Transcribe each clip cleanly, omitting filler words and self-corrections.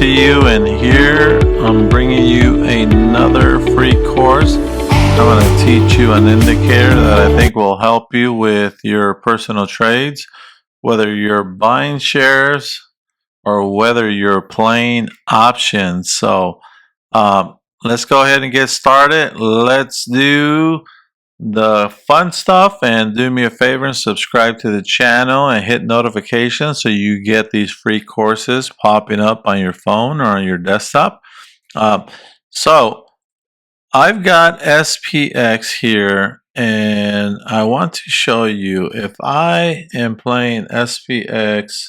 to you, and here I'm bringing you another free course. I'm going to teach you an indicator that I think will help you with your personal trades, whether you're buying shares or whether you're playing options. So let's go ahead and get started. Let's do the fun stuff, and do me a favor and subscribe to the channel and hit notifications so you get these free courses popping up on your phone or on your desktop. So I've got SPX here, and I want to show you if I am playing SPX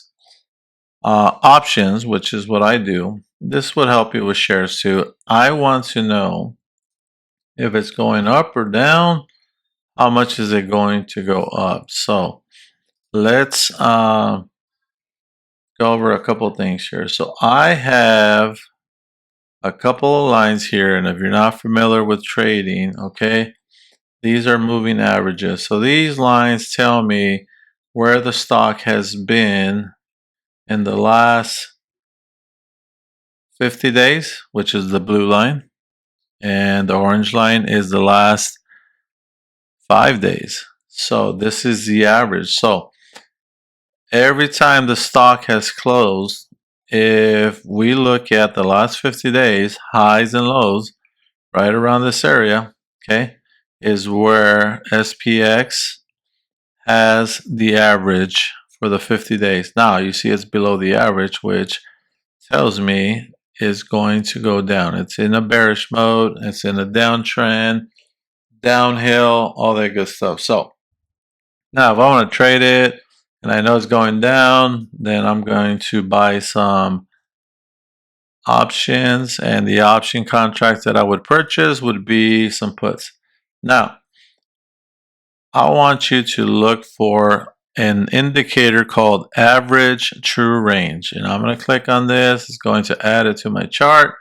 options, which is what I do. This would help you with shares too. I want to know if it's going up or down. How much is it going to go up? So let's go over a couple of things here. So I have a couple of lines here, and if you're not familiar with trading, okay, these are moving averages. So these lines tell me where the stock has been in the last 50 days, which is the blue line, and the orange line is the last 5 days. So this is the average. So every time the stock has closed, if we look at the last 50 days, highs and lows, right around this area, okay, is where SPX has the average for the 50 days. Now you see it's below the average, which tells me it's going to go down. It's in a bearish mode, it's in a downtrend, downhill, all that good stuff. So now if I want to trade it and I know it's going down, then I'm going to buy some options, and the option contracts that I would purchase would be some puts. Now I want you to look for an indicator called average true range, and I'm going to click on this. It's going to add it to my chart,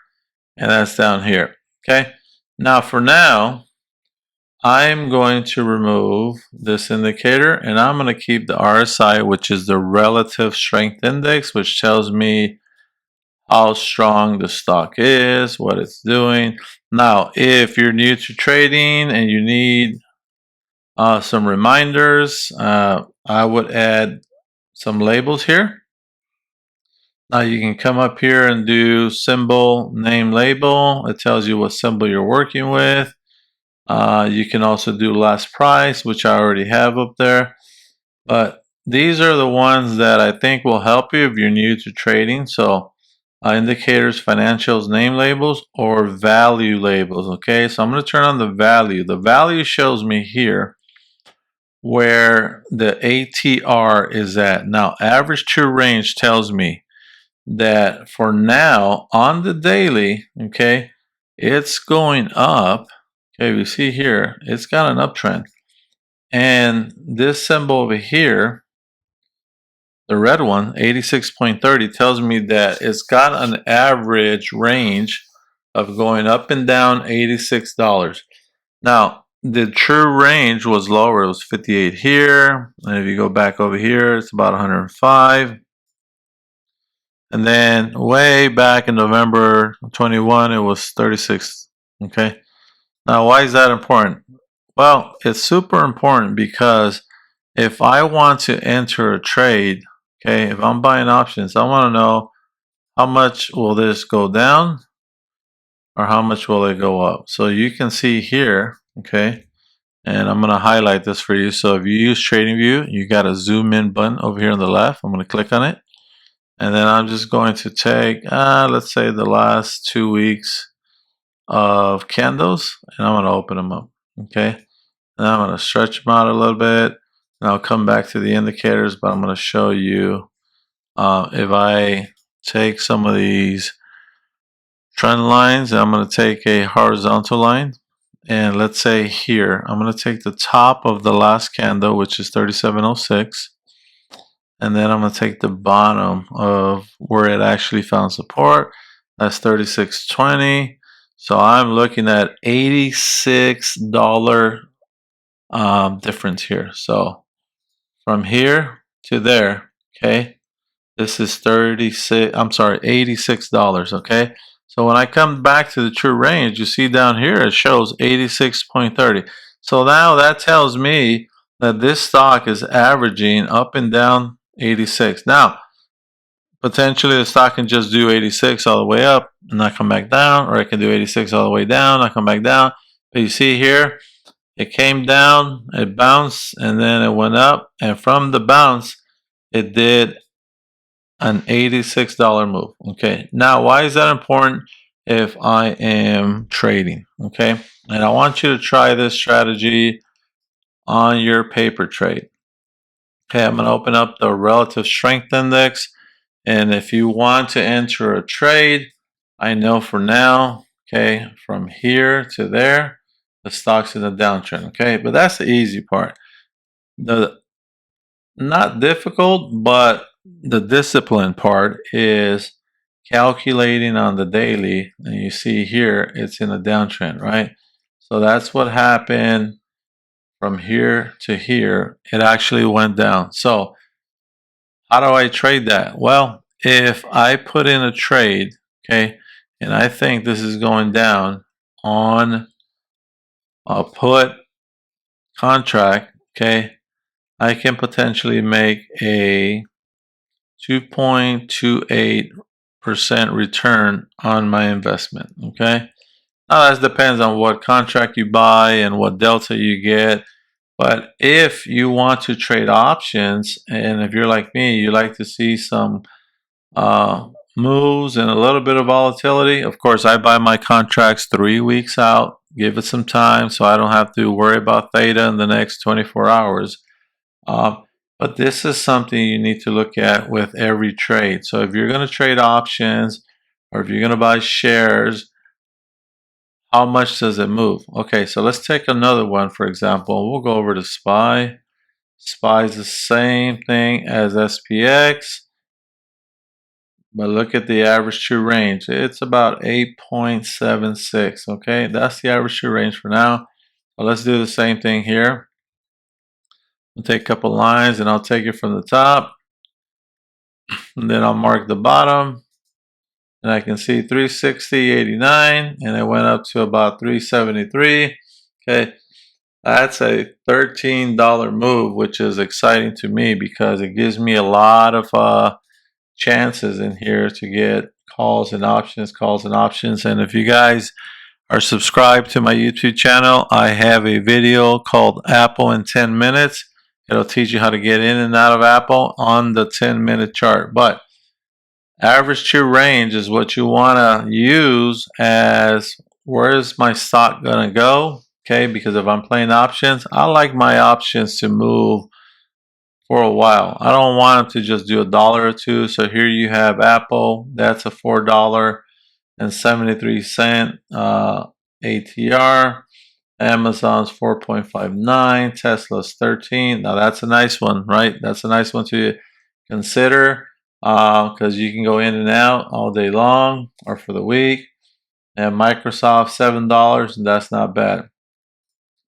and that's down here. Okay, now for now I'm going to remove this indicator, and I'm going to keep the RSI, which is the relative strength index, which tells me how strong the stock is, what it's doing. Now, if you're new to trading and you need some reminders, I would add some labels here. Now you can come up here and do symbol, name, label. It tells you what symbol you're working with. You can also do last price, which I already have up there. But these are the ones that I think will help you if you're new to trading. So indicators, financials, name labels, or value labels. Okay, so I'm going to turn on the value. The value shows me here where the ATR is at. Now, average true range tells me that for now on the daily, okay, it's going up. Okay, we see here, it's got an uptrend. And this symbol over here, the red one, 86.30, tells me that it's got an average range of going up and down $86. Now, the true range was lower. It was 58 here. And if you go back over here, it's about 105. And then way back in November 21, it was 36. Okay. Now, why is that important? Well, it's super important because if I want to enter a trade, okay, if I'm buying options, I want to know how much will this go down or how much will it go up. So you can see here, okay, and I'm going to highlight this for you. So if you use TradingView, you got a zoom in button over here on the left. I'm going to click on it. And then I'm just going to take, let's say the last 2 weeks of candles, and I'm going to open them up. Okay. And I'm going to stretch them out a little bit. And I'll come back to the indicators, but I'm going to show you if I take some of these trend lines, and I'm going to take a horizontal line. And let's say here, I'm going to take the top of the last candle, which is 3706. And then I'm going to take the bottom of where it actually found support. That's 36.20. So I'm looking at $86 difference here. So from here to there, okay, This is $86, okay? So when I come back to the true range, you see down here it shows 86.30. So now that tells me that this stock is averaging up and down 86. Now, potentially the stock can just do 86 all the way up and not come back down, or it can do 86 all the way down, not come back down. But you see here, it came down, it bounced, and then it went up, and from the bounce, it did an $86 move. Okay, now why is that important if I am trading? Okay, and I want you to try this strategy on your paper trade. Okay, I'm going to open up the relative strength index, and if you want to enter a trade, I know for now, okay, from here to there, the stock's in a downtrend. Okay, but that's the easy part. The not difficult, but the discipline part is calculating on the daily, and you see here it's in a downtrend, right? So that's what happened from here to here. It actually went down. So how do I trade that? Well, if I put in a trade, okay, and I think this is going down on a put contract, okay, I can potentially make a 2.28% return on my investment. Okay. Now that depends on what contract you buy and what delta you get. But if you want to trade options, and if you're like me, you like to see some moves and a little bit of volatility. Of course, I buy my contracts 3 weeks out, give it some time so I don't have to worry about theta in the next 24 hours. But this is something you need to look at with every trade. So if you're going to trade options or if you're going to buy shares, how much does it move? Okay, so let's take another one, for example. We'll go over to SPY. SPY is the same thing as SPX, but look at the average true range. It's about 8.76. Okay, that's the average true range for now. Well, let's do the same thing here. I'll take a couple lines and I'll take it from the top, and then I'll mark the bottom, and I can see 360.89, and it went up to about 373. Okay, that's a $13 move, which is exciting to me because it gives me a lot of chances in here to get calls and options. And if you guys are subscribed to my YouTube channel, I have a video called Apple in 10 minutes. It'll teach you how to get in and out of Apple on the 10-minute chart. But average true range is what you want to use as where is my stock going to go? Okay, because if I'm playing options, I like my options to move for a while. I don't want them to just do $1 or $2. So here you have Apple. That's a $4.73 ATR. Amazon's 4.59, Tesla's 13. Now that's a nice one, right? That's a nice one to consider because you can go in and out all day long or for the week. And Microsoft, $7, and that's not bad.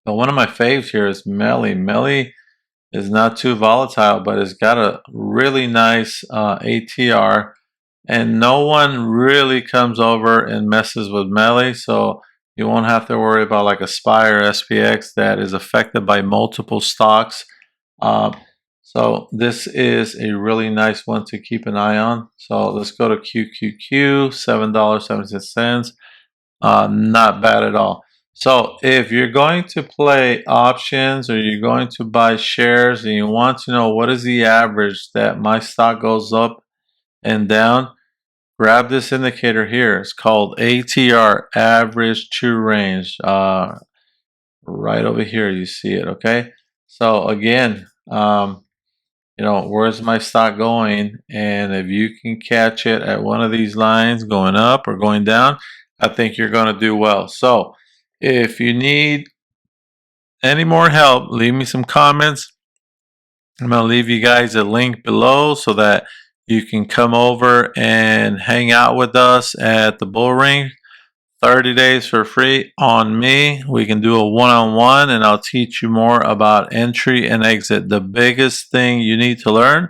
But one of my faves here is Melly. Melly is not too volatile, but it's got a really nice ATR, and no one really comes over and messes with Melly, so you won't have to worry about like a SPY or SPX that is affected by multiple stocks. So this is a really nice one to keep an eye on. So let's go to QQQ, $7.76. Not bad at all. So if you're going to play options or you're going to buy shares and you want to know what is the average that my stock goes up and down, grab this indicator here. It's called ATR, average true range. Right over here, you see it, okay? So again, where's my stock going? And if you can catch it at one of these lines going up or going down, I think you're going to do well. So if you need any more help, leave me some comments. I'm going to leave you guys a link below so that you can come over and hang out with us at the Bull Ring. 30 days for free on me. We can do a one-on-one and I'll teach you more about entry and exit. The biggest thing you need to learn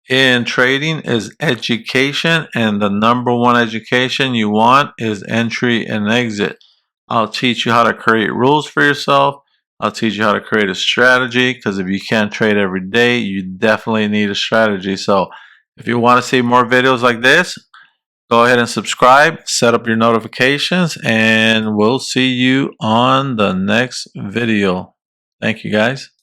in trading is education, and the number one education you want is entry and exit. I'll teach you how to create rules for yourself. I'll teach you how to create a strategy, because if you can't trade every day, you definitely need a strategy. So if you want to see more videos like this, go ahead and subscribe, set up your notifications, and we'll see you on the next video. Thank you, guys.